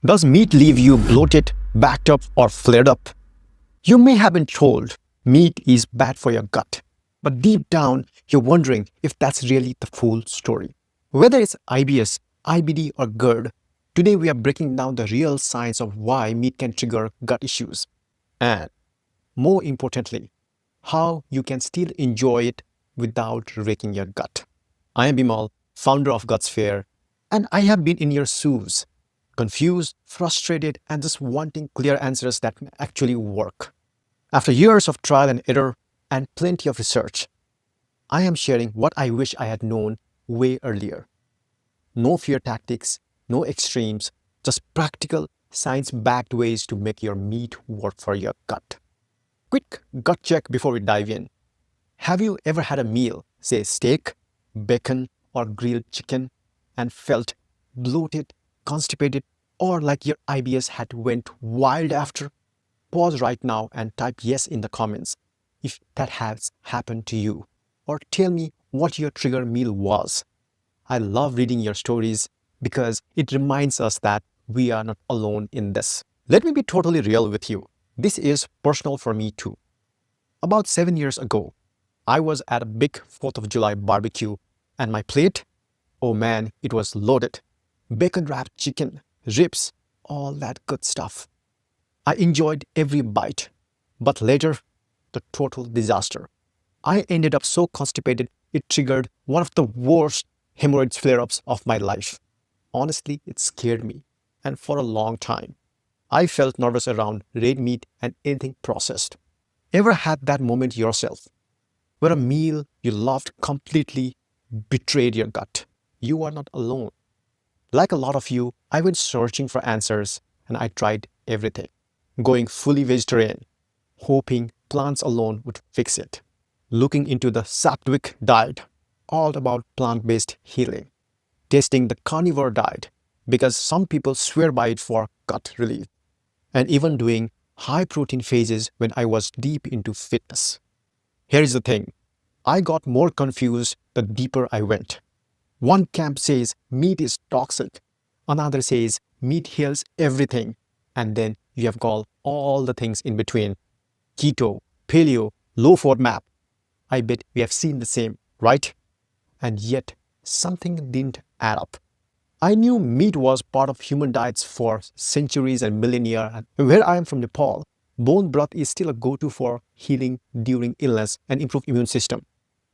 Does meat leave you bloated, backed up, or flared up? You may have been told meat is bad for your gut, but deep down, you're wondering if that's really the full story. Whether it's IBS, IBD, or GERD, today we are breaking down the real science of why meat can trigger gut issues. And more importantly, how you can still enjoy it without wrecking your gut. I am Bimal, founder of Guts Fair, and I have been in your shoes, confused, frustrated, and just wanting clear answers that actually work. After years of trial and error and plenty of research, I am sharing what I wish I had known way earlier. No fear tactics, no extremes, just practical, science-backed ways to make your meat work for your gut. Quick gut check before we dive in. Have you ever had a meal, say steak, bacon, or grilled chicken, and felt bloated, constipated, or like your IBS had went wild after? Pause right now and type yes in the comments if that has happened to you, or tell me what your trigger meal was. I love reading your stories because it reminds us that we are not alone in this. Let me be totally real with you. This is personal for me too. About 7 years ago, I was at a big 4th of July barbecue and my plate, oh man, it was loaded. Bacon wrapped chicken, ribs, all that good stuff. I enjoyed every bite, but later, the total disaster. I ended up so constipated it triggered one of the worst hemorrhoid flare-ups of my life. Honestly, it scared me, and for a long time. I felt nervous around red meat and anything processed. Ever had that moment yourself, where a meal you loved completely betrayed your gut? You are not alone. Like a lot of you, I went searching for answers and I tried everything. Going fully vegetarian, hoping plants alone would fix it. Looking into the Sattvic diet, all about plant-based healing. Testing the carnivore diet, because some people swear by it for gut relief. And even doing high-protein phases when I was deep into fitness. Here's the thing, I got more confused the deeper I went. One camp says meat is toxic, another says meat heals everything, and then you have got all the things in between. Keto, paleo, low FODMAP. I bet we have seen the same, right? And yet, something didn't add up. I knew meat was part of human diets for centuries and millennia, and where I am from Nepal, bone broth is still a go-to for healing during illness and improve immune system.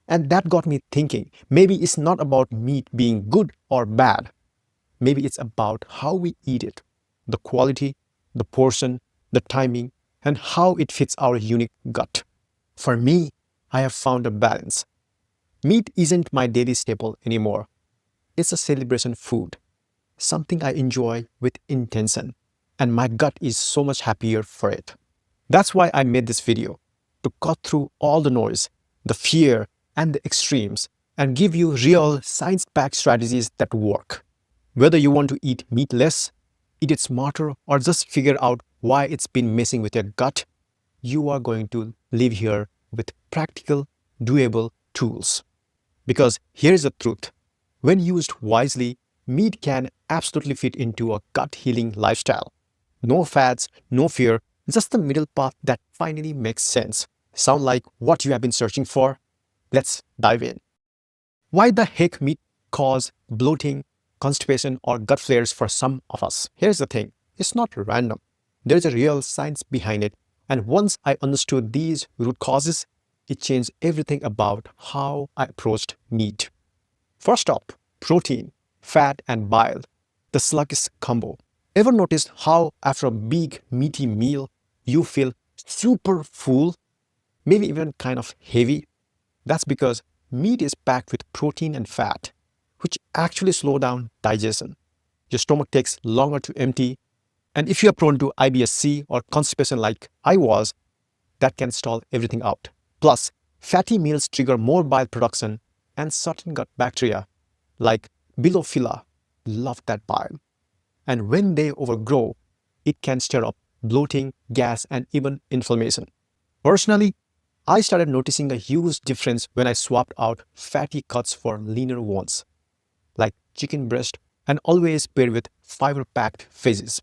And that got me thinking, maybe it's not about meat being good or bad. Maybe it's about how we eat it, the quality, the portion, the timing, and how it fits our unique gut. For me, I have found a balance. Meat isn't my daily staple anymore. It's a celebration food, something I enjoy with intention, and my gut is so much happier for it. That's why I made this video, to cut through all the noise, the fear, and the extremes, and give you real science-backed strategies that work. Whether you want to eat meat less, eat it smarter, or just figure out why it's been messing with your gut, you are going to live here with practical, doable tools. Because here's the truth. When used wisely, meat can absolutely fit into a gut healing lifestyle. No fads, no fear, just the middle path that finally makes sense. Sound like what you have been searching for? Let's dive in. Why the heck meat cause bloating, constipation, or gut flares for some of us? Here's the thing, it's not random. There's a real science behind it, and once I understood these root causes, it changed everything about how I approached meat. First up, protein, fat, and bile, the sluggish combo. Ever noticed how after a big meaty meal, you feel super full, maybe even kind of heavy? That's because meat is packed with protein and fat, which actually slow down digestion. Your stomach takes longer to empty, and if you are prone to IBS-C or constipation like I was, that can stall everything out. Plus, fatty meals trigger more bile production and certain gut bacteria, like Bilophila, love that bile. And when they overgrow, it can stir up bloating, gas, and even inflammation. Personally, I started noticing a huge difference when I swapped out fatty cuts for leaner ones, like chicken breast, and always paired with fiber-packed veggies.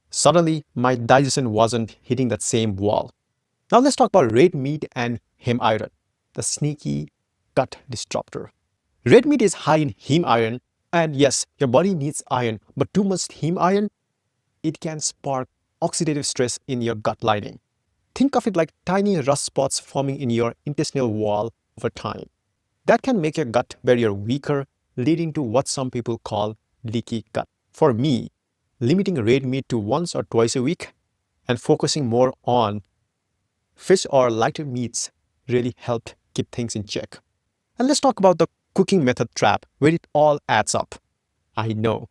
Suddenly, my digestion wasn't hitting that same wall. Now let's talk about red meat and heme iron, the sneaky gut disruptor. Red meat is high in heme iron, and yes, your body needs iron, but too much heme iron, it can spark oxidative stress in your gut lining. Think of it like tiny rust spots forming in your intestinal wall over time. That can make your gut barrier weaker, leading to what some people call leaky gut. For me, limiting red meat to once or twice a week and focusing more on fish or lighter meats really helped keep things in check. And let's talk about the cooking method trap where it all adds up. I know,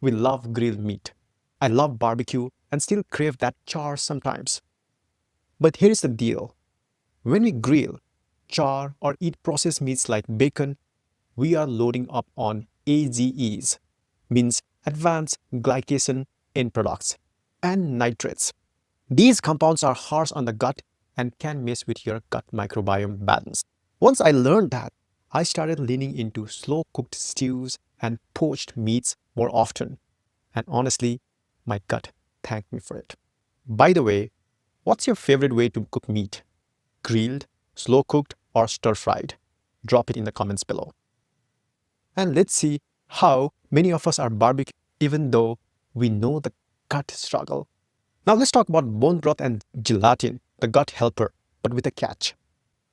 we love grilled meat. I love barbecue and still crave that char sometimes. But here's the deal. When we grill, char, or eat processed meats like bacon, we are loading up on AGEs, means advanced glycation end products, and nitrates. These compounds are harsh on the gut and can mess with your gut microbiome balance. Once I learned that, I started leaning into slow cooked stews and poached meats more often. And honestly, my gut thanked me for it. By the way, what's your favorite way to cook meat? Grilled, slow cooked, or stir fried? Drop it in the comments below. And let's see how many of us are barbecue even though we know the gut struggle. Now let's talk about bone broth and gelatin, the gut helper, but with a catch.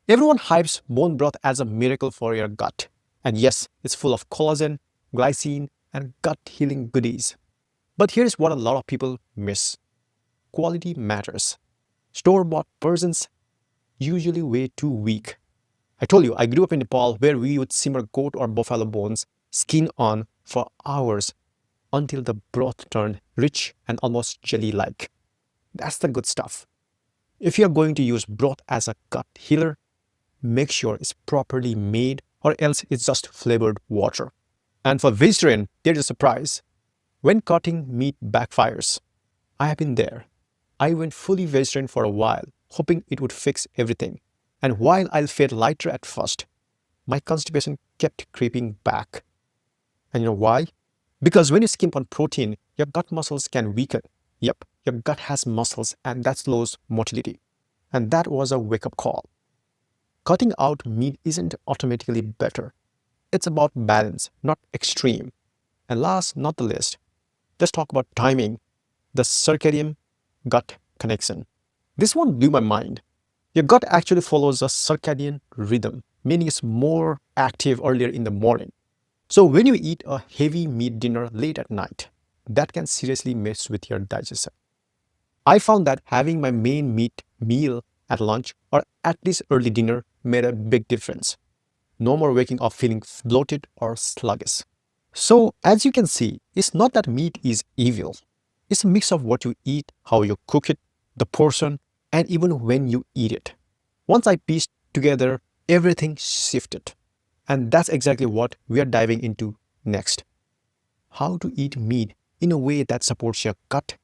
Everyone hypes bone broth as a miracle for your gut. And yes, it's full of collagen, glycine, and gut healing goodies. But here's what a lot of people miss. Quality matters. Store-bought persons usually way too weak. I told you, I grew up in Nepal where we would simmer goat or buffalo bones, skin on, for hours until the broth turned rich and almost jelly-like. That's the good stuff. If you're going to use broth as a gut healer, make sure it's properly made or else it's just flavored water. And for vegetarian, there's a surprise. When cutting meat backfires, I have been there. I went fully vegetarian for a while, hoping it would fix everything. And while I felt lighter at first, my constipation kept creeping back. And you know why? Because when you skimp on protein, your gut muscles can weaken. Yep, your gut has muscles and that slows motility. And that was a wake-up call. Cutting out meat isn't automatically better. It's about balance, not extreme. And last, not the least, let's talk about timing, the circadian gut connection. This one blew my mind. Your gut actually follows a circadian rhythm, meaning it's more active earlier in the morning. So when you eat a heavy meat dinner late at night, that can seriously mess with your digestion. I found that having my main meat meal at lunch or at least early dinner made a big difference. No more waking up feeling bloated or sluggish. So as you can see, it's not that meat is evil. It's a mix of what you eat, how you cook it, the portion, and even when you eat it. Once I pieced together, everything shifted. And that's exactly what we are diving into next. How to eat meat in a way that supports your gut,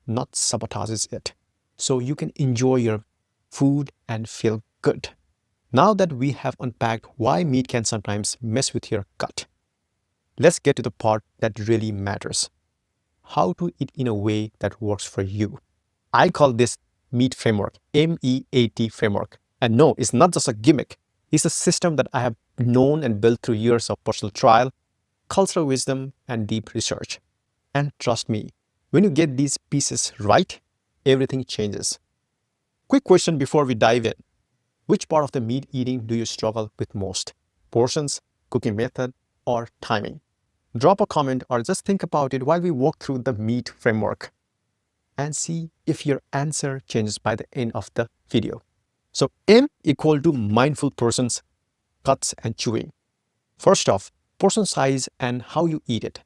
not sabotages it, so you can enjoy your food and feel good. Now that we have unpacked why meat can sometimes mess with your gut, let's get to the part that really matters. How to eat in a way that works for you. I call this MEAT framework, M-E-A-T framework. And no, it's not just a gimmick. It's a system that I have known and built through years of personal trial, cultural wisdom, and deep research. And trust me, when you get these pieces right, everything changes. Quick question before we dive in. Which part of the meat eating do you struggle with most? Portions, cooking method, or timing? Drop a comment or just think about it while we walk through the MEAT framework and see if your answer changes by the end of the video. So M equal to mindful portions, cuts and chewing. First off, portion size and how you eat it.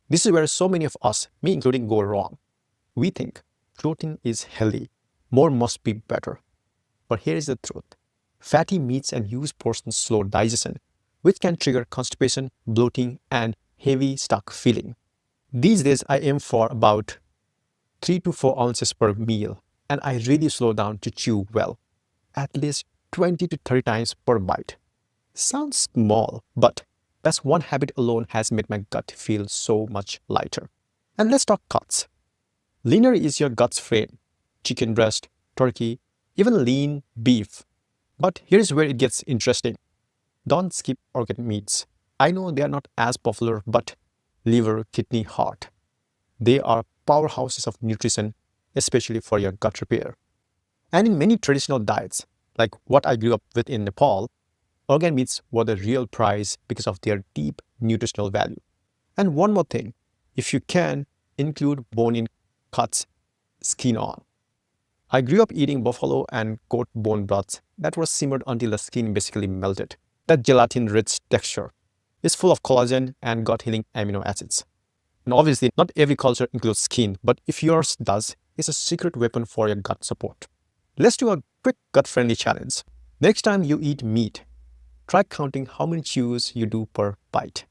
This is where so many of us, me including, go wrong. We think protein is healthy, more must be better. But here is the truth. Fatty meats and huge portions slow digestion, which can trigger constipation, bloating, and heavy stomach feeling. These days I aim for about 3 to 4 ounces per meal, and I really slow down to chew well, at least 20 to 30 times per bite. Sounds small, but that's one habit alone has made my gut feel so much lighter. And let's talk cuts. Leaner is your gut's friend. Chicken breast, turkey, even lean beef. But here's where it gets interesting. Don't skip organ meats. I know they are not as popular, but liver, kidney, heart. They are powerhouses of nutrition, especially for your gut repair. And in many traditional diets, like what I grew up with in Nepal, organ meats were the real prize because of their deep nutritional value. And one more thing, if you can, include bone-in cuts, skin on. I grew up eating buffalo and goat bone broths that were simmered until the skin basically melted. That gelatin-rich texture is full of collagen and gut-healing amino acids. And obviously, not every culture includes skin, but if yours does, it's a secret weapon for your gut support. Let's do a quick gut-friendly challenge. Next time you eat meat, try counting how many chews you do per bite.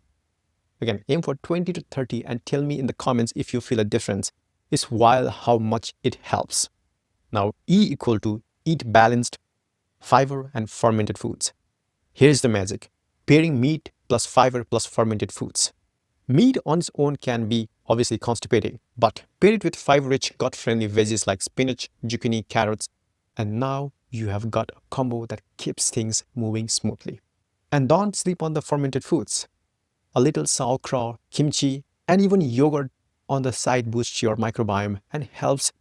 Again, aim for 20 to 30 and tell me in the comments if you feel a difference. It's wild how much it helps. Now, E equal to eat balanced, fiber and fermented foods. Here's the magic. Pairing meat plus fiber plus fermented foods. Meat on its own can be obviously constipating, but pair it with fiber-rich, gut-friendly veggies like spinach, zucchini, carrots, and now you have got a combo that keeps things moving smoothly. And don't sleep on the fermented foods. A little sauerkraut, kimchi, and even yogurt on the side boosts your microbiome and helps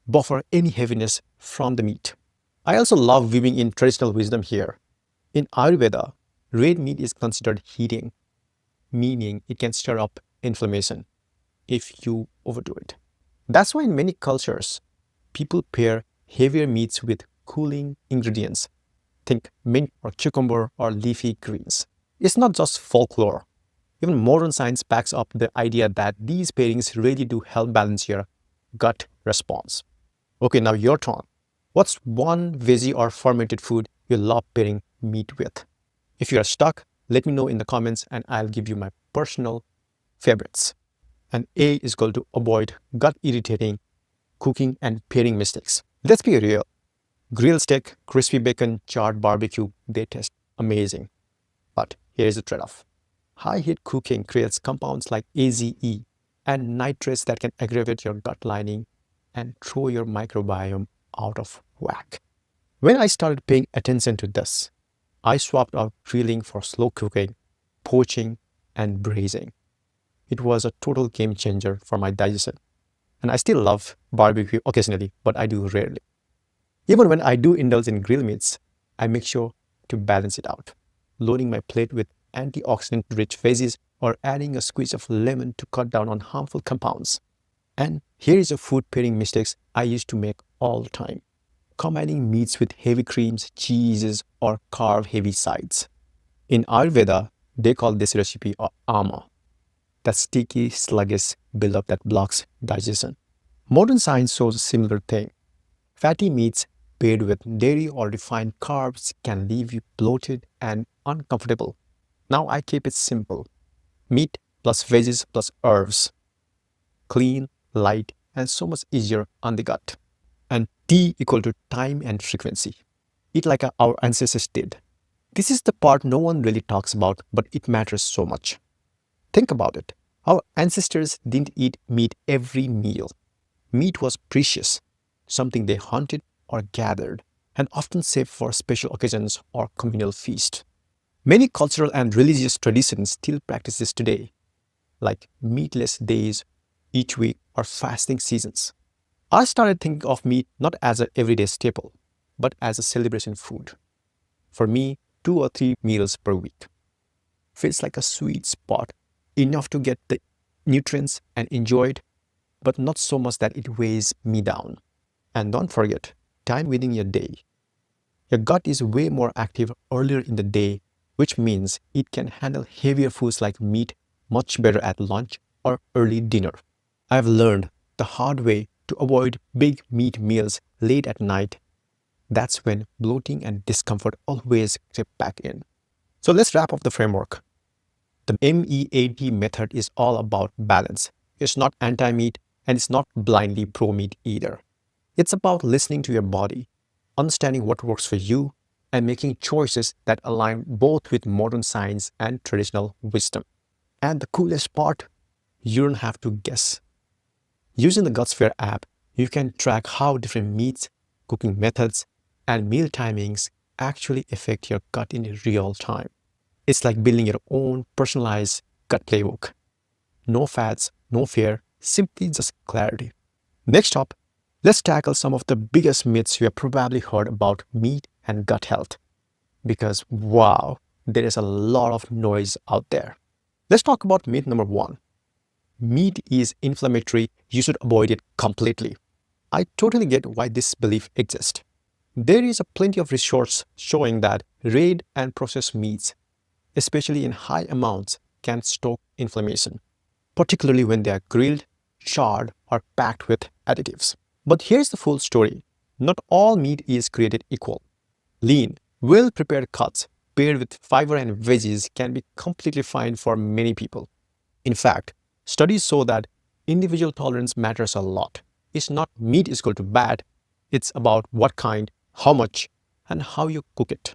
buffer any heaviness from the meat. I also love weaving in traditional wisdom here. In Ayurveda, red meat is considered heating, meaning it can stir up inflammation if you overdo it. That's why in many cultures, people pair heavier meats with cooling ingredients. Think mint or cucumber or leafy greens. It's not just folklore. Even modern science backs up the idea that these pairings really do help balance your gut response. Okay, now your turn. What's one veggie or fermented food you love pairing meat with? If you are stuck, let me know in the comments and I'll give you my personal favorites. And A is going to avoid gut irritating cooking and pairing mistakes. Let's be real. Grilled steak, crispy bacon, charred barbecue, they taste amazing. But here's the trade-off. High heat cooking creates compounds like AZE and nitrates that can aggravate your gut lining and throw your microbiome out of whack. When I started paying attention to this, I swapped out grilling for slow cooking, poaching, and braising. It was a total game changer for my digestion. And I still love barbecue occasionally, but I do rarely. Even when I do indulge in grill meats, I make sure to balance it out, loading my plate with antioxidant-rich veggies or adding a squeeze of lemon to cut down on harmful compounds. And here is a food pairing mistakes I used to make all the time. Combining meats with heavy creams, cheeses, or carb-heavy sides. In Ayurveda, they call this recipe ama, that sticky, sluggish buildup that blocks digestion. Modern science shows a similar thing. Fatty meats paired with dairy or refined carbs can leave you bloated and uncomfortable. Now I keep it simple. Meat plus veggies plus herbs. Clean, light, and so much easier on the gut. And T equal to time and frequency. Eat like our ancestors did. This is the part no one really talks about, but it matters so much. Think about it. Our ancestors didn't eat meat every meal. Meat was precious, something they hunted or gathered, and often saved for special occasions or communal feasts. Many cultural and religious traditions still practice this today, like meatless days each week or fasting seasons. I started thinking of meat not as an everyday staple, but as a celebration food. For me, 2 or 3 meals per week feels like a sweet spot, enough to get the nutrients and enjoy it, but not so much that it weighs me down. And don't forget, time within your day. Your gut is way more active earlier in the day, which means it can handle heavier foods like meat much better at lunch or early dinner. I've learned the hard way to avoid big meat meals late at night. That's when bloating and discomfort always creep back in. So let's wrap up the framework. The MEAT method is all about balance. It's not anti-meat and it's not blindly pro-meat either. It's about listening to your body, understanding what works for you, and making choices that align both with modern science and traditional wisdom. And the coolest part, you don't have to guess. Using the GutSphere app, you can track how different meats, cooking methods, and meal timings actually affect your gut in real time. It's like building your own personalized gut playbook. No fads, no fear, simply just clarity. Next up, let's tackle some of the biggest myths you have probably heard about meat and gut health. Because wow, there is a lot of noise out there. Let's talk about myth number 1. Meat is inflammatory, you should avoid it completely. I totally get why this belief exists. There is plenty of research showing that red and processed meats, especially in high amounts, can stoke inflammation, particularly when they are grilled, charred, or packed with additives. But here's the full story. Not all meat is created equal. Lean, well-prepared cuts paired with fiber and veggies can be completely fine for many people. In fact, studies show that individual tolerance matters a lot. It's not meat is equal to bad, it's about what kind, how much, and how you cook it.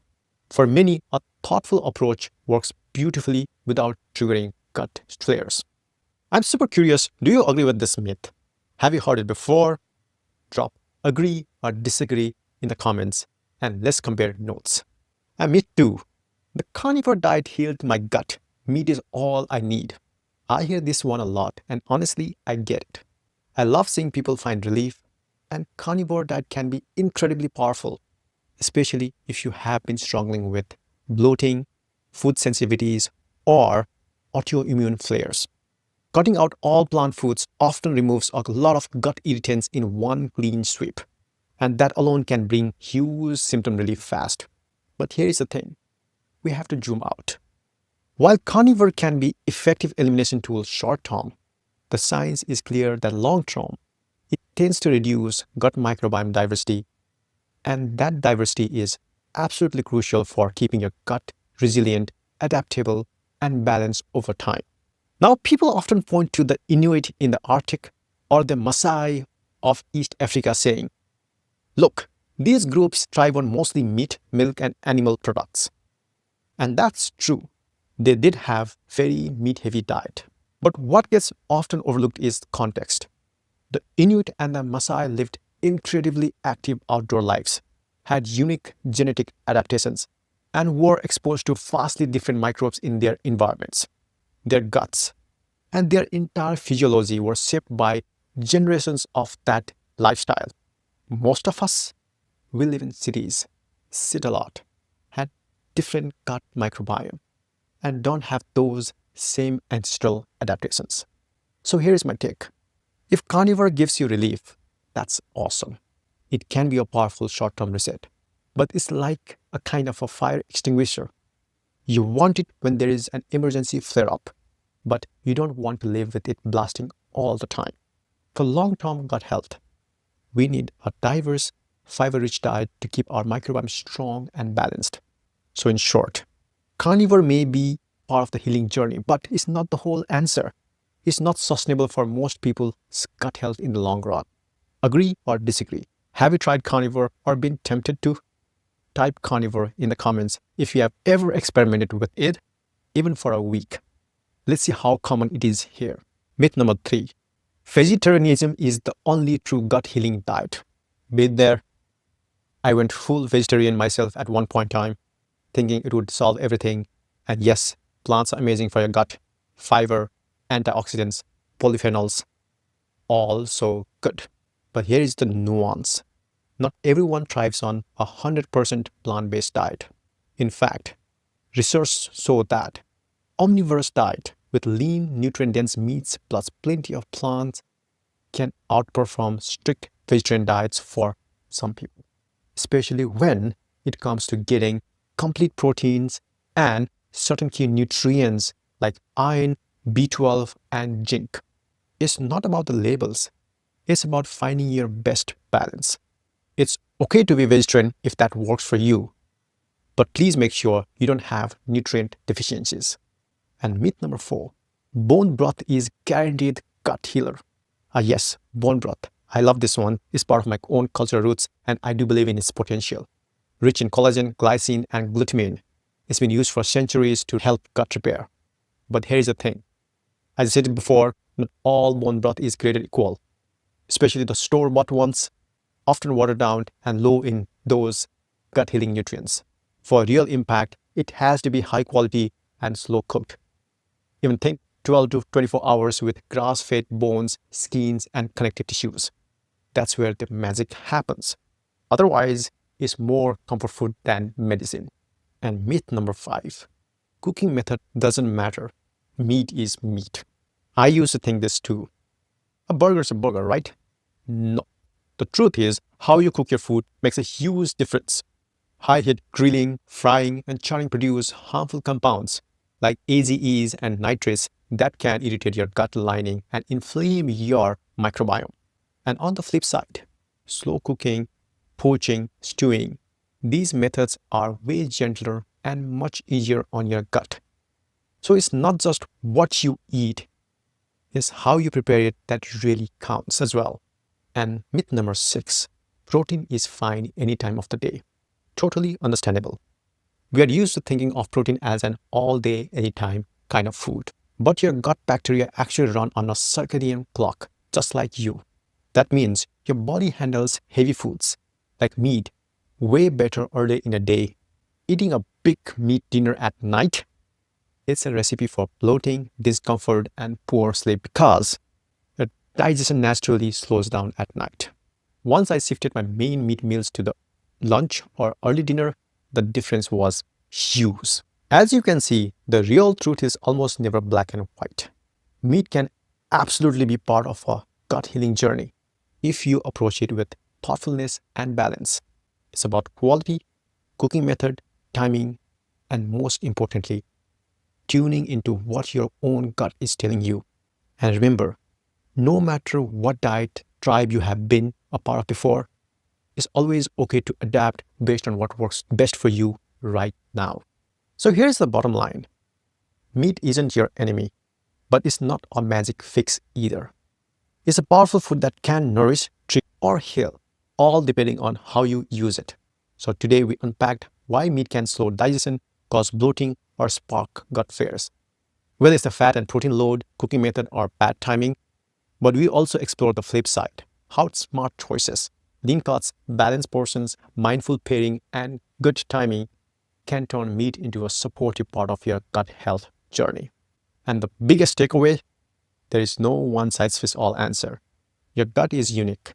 For many, a thoughtful approach works beautifully without triggering gut flares. I'm super curious, do you agree with this myth? Have you heard it before? Drop agree or disagree in the comments and let's compare notes. And me too. The carnivore diet healed my gut. Meat is all I need. I hear this one a lot and honestly, I get it. I love seeing people find relief, and carnivore diet can be incredibly powerful, especially if you have been struggling with bloating, food sensitivities, or autoimmune flares. Cutting out all plant foods often removes a lot of gut irritants in one clean sweep, and that alone can bring huge symptom relief fast. But here is the thing, we have to zoom out. While carnivore can be effective elimination tool short term, the science is clear that long term, it tends to reduce gut microbiome diversity, and that diversity is absolutely crucial for keeping your gut resilient, adaptable, and balanced over time. Now, people often point to the Inuit in the Arctic or the Maasai of East Africa saying, look, these groups thrive on mostly meat, milk, and animal products. And that's true. They did have very meat-heavy diet. But what gets often overlooked is context. The Inuit and the Maasai lived incredibly active outdoor lives, had unique genetic adaptations, and were exposed to vastly different microbes in their environments. Their guts and their entire physiology were shaped by generations of that lifestyle. Most of us, we live in cities, sit a lot, had different gut microbiome, and don't have those same ancestral adaptations. So here's my take. If carnivore gives you relief, that's awesome. It can be a powerful short-term reset, but it's like a kind of a fire extinguisher. You want it when there is an emergency flare-up, but you don't want to live with it blasting all the time. For long-term gut health, we need a diverse, fiber-rich diet to keep our microbiome strong and balanced. So in short, carnivore may be part of the healing journey, but it's not the whole answer. It's not sustainable for most people's gut health in the long run. Agree or disagree? Have you tried carnivore or been tempted to? Type carnivore in the comments if you have ever experimented with it, even for a week. Let's see how common it is here. Myth number 3. Vegetarianism is the only true gut healing diet. Been there. I went full vegetarian myself at one point in time, thinking it would solve everything. And yes, plants are amazing for your gut. Fiber, antioxidants, polyphenols, all so good. But here is the nuance. Not everyone thrives on a 100% plant-based diet. In fact, research shows that omnivorous diet with lean, nutrient-dense meats plus plenty of plants can outperform strict vegetarian diets for some people, especially when it comes to getting complete proteins and certain key nutrients like iron, B12, and zinc. It's not about the labels. It's about finding your best balance. It's okay to be vegetarian if that works for you, but please make sure you don't have nutrient deficiencies. And myth number 4, bone broth is guaranteed gut healer. Yes, bone broth. I love this one. It's part of my own cultural roots and I do believe in its potential. Rich in collagen, glycine, and glutamine. It's been used for centuries to help gut repair. But here's the thing. As I said before, not all bone broth is created equal. especially the store-bought ones, often watered down and low in those gut-healing nutrients. For real impact, it has to be high quality and slow cooked. Even think 12 to 24 hours with grass-fed bones, skins, and connective tissues. That's where the magic happens. Otherwise, it's more comfort food than medicine. And myth number 5, cooking method doesn't matter. Meat is meat. I used to think this too. A burger's a burger, right? No. The truth is, how you cook your food makes a huge difference. High heat grilling, frying, and charring produce harmful compounds like AGEs and nitrates that can irritate your gut lining and inflame your microbiome. And on the flip side, slow cooking, poaching, stewing, these methods are way gentler and much easier on your gut. So it's not just what you eat, it's how you prepare it that really counts as well. And myth number 6, protein is fine any time of the day. Totally understandable. We are used to thinking of protein as an all-day, anytime kind of food. But your gut bacteria actually run on a circadian clock, just like you. That means your body handles heavy foods, like meat, way better early in the day. Eating a big meat dinner at night, it's a recipe for bloating, discomfort, and poor sleep because your digestion naturally slows down at night. Once I shifted my main meat meals to the lunch or early dinner, the difference was huge. As you can see, the real truth is almost never black and white. Meat can absolutely be part of a gut healing journey if you approach it with thoughtfulness and balance. It's about quality, cooking method, timing, and most importantly, tuning into what your own gut is telling you. And remember, no matter what diet tribe you have been a part of before, it's always okay to adapt based on what works best for you right now. So here's the bottom line. Meat isn't your enemy, but it's not a magic fix either. It's a powerful food that can nourish, treat, or heal, all depending on how you use it. So today we unpacked why meat can slow digestion, cause bloating, or spark gut flares. Whether it's the fat and protein load, cooking method, or bad timing, but we also explore the flip side, how smart choices, lean cuts, balanced portions, mindful pairing, and good timing can turn meat into a supportive part of your gut health journey. And the biggest takeaway, there is no one-size-fits-all answer. Your gut is unique.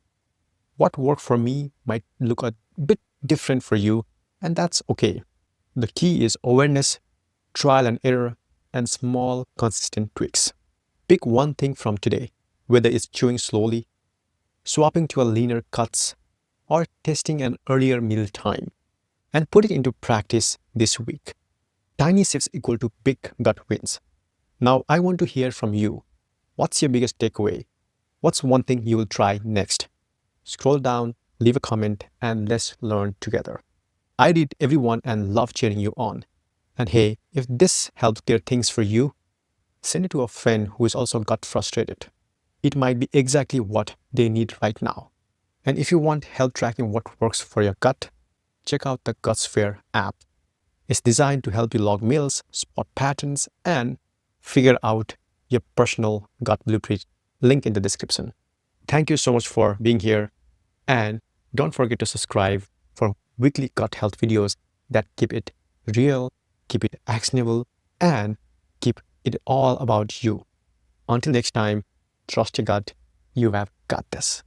What worked for me might look a bit different for you, and that's okay. The key is awareness, trial and error, and small, consistent tweaks. Pick one thing from today, whether it's chewing slowly, swapping to a leaner cuts, or testing an earlier meal time, and put it into practice this week. Tiny shifts equal to big gut wins. Now I want to hear from you. What's your biggest takeaway? What's one thing you will try next? Scroll down, leave a comment, and let's learn together. I read everyone and love cheering you on. And hey, if this helps clear things for you, send it to a friend who is also gut frustrated. It might be exactly what they need right now. And if you want help tracking what works for your gut, check out the GutSphere app. It's designed to help you log meals, spot patterns, and figure out your personal gut blueprint. Link in the description. Thank you so much for being here. And don't forget to subscribe for weekly gut health videos that keep it real, keep it actionable, and keep it all about you. Until next time, trust your gut. You have got this.